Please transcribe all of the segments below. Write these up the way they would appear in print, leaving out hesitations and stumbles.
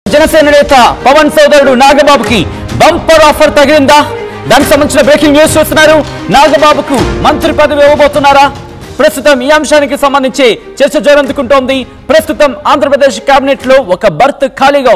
జనసేన నేత పవన్ సోదరుడు నాగబాబుకి bumper offer తగిలిందా? దానికి సంబంధించిన బ్రేకింగ్ న్యూస్ చూస్తున్నారు. నాగబాబుకు మంత్రి పదవి ఇవ్వబోతున్నారా? ప్రస్తుతం ఈ అంశానికి సంబంధించి చర్చ జోరందుకుంటోంది. ప్రస్తుతం ఆంధ్రప్రదేశ్ కేబినెట్ లో ఒక బర్త్ ఖాళీగా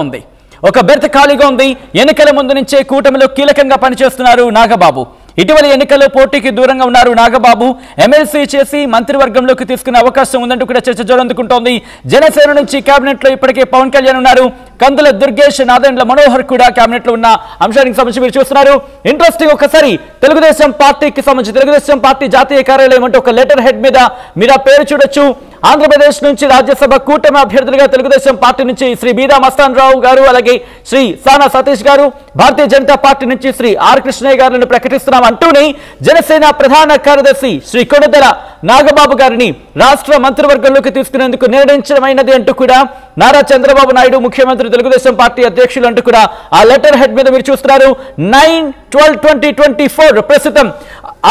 ఉంది. ఎన్నికల ముందు నుంచే కూటమిలో కీలకంగా పనిచేస్తున్నారు నాగబాబు. ఇటీవల ఎన్నికల్లో పోటీకి దూరంగా ఉన్నారు నాగబాబు. ఎమ్మెల్సీ చేసి మంత్రివర్గంలోకి తీసుకునే అవకాశం ఉందంటూ కూడా చర్చ జోరందుకుంటోంది. జనసేన నుంచి కేబినెట్ లో ఇప్పటికే పవన్ కళ్యాణ్ ఉన్నారు. కందుల దుర్గేష్, నాదెండ్ల మనోహర్ కూడా కేబినెట్ లో ఉన్న అంశానికి సంబంధించి మీరు చూస్తున్నారు. ఇంట్రెస్టింగ్. ఒకసారి తెలుగుదేశం పార్టీకి సంబంధించి తెలుగుదేశం పార్టీ జాతీయ కార్యాలయం అంటే ఒక లెటర్ హెడ్ మీద మీరు ఆ పేరు చూడొచ్చు. ఆంధ్రప్రదేశ్ నుంచి రాజ్యసభ కూటమి అభ్యర్థులుగా తెలుగుదేశం పార్టీ నుంచి శ్రీ బీదా మస్తాన్ రావు గారు, అలాగే శ్రీ సానా సతీష్ గారు, భారతీయ జనతా పార్టీ నుంచి శ్రీ ఆర్ కృష్ణయ్య గారిని ప్రకటిస్తున్నాం అంటూనే జనసేన ప్రధాన కార్యదర్శి శ్రీ కొణిదెల నాగబాబు గారిని రాష్ట్ర మంత్రివర్గంలోకి తీసుకునేందుకు నిర్ణయించడమైనది అంటూ కూడా నారా చంద్రబాబు నాయుడు ముఖ్యమంత్రి, తెలుగుదేశం పార్టీ అధ్యక్షులు అంటూ కూడా ఆ లెటర్ హెడ్ మీద మీరు చూస్తున్నారు. 9/12/2024 ప్రస్తుతం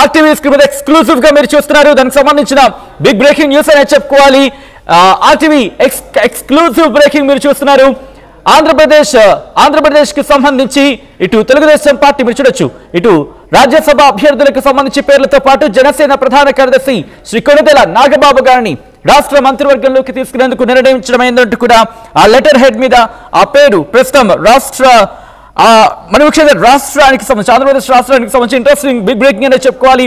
ఆర్టీవీ స్క్రీన్ మీద ఎక్స్క్లూజివ్ గా మీరు చూస్తున్నారు. దానికి సంబంధించిన బిగ్ బ్రేకింగ్ న్యూస్ అనే చెప్పుకోవాలి. ఆర్టీవీ ఎక్స్క్లూజివ్ బ్రేకింగ్ మీరు చూస్తున్నారు. ఆంధ్రప్రదేశ్ కి సంబంధించి ఇటు తెలుగుదేశం పార్టీ మీరు చూడొచ్చు, ఇటు రాజ్యసభ అభ్యర్థులకు సంబంధించి పేర్లతో పాటు జనసేన ప్రధాన కార్యదర్శి శ్రీ కొణిదెల నాగబాబు గారిని రాష్ట్ర మంత్రివర్గంలోకి తీసుకునేందుకు నిర్ణయించడమైందంటూ కూడా ఆ లెటర్ హెడ్ మీద ఆ పేరు ప్రస్తుతం రాష్ట్రానికి సంబంధించి ఆంధ్రప్రదేశ్ రాష్ట్రానికి సంబంధించి ఇంట్రెస్టింగ్ బిగ్ బ్రేకింగ్ అనే చెప్పుకోవాలి.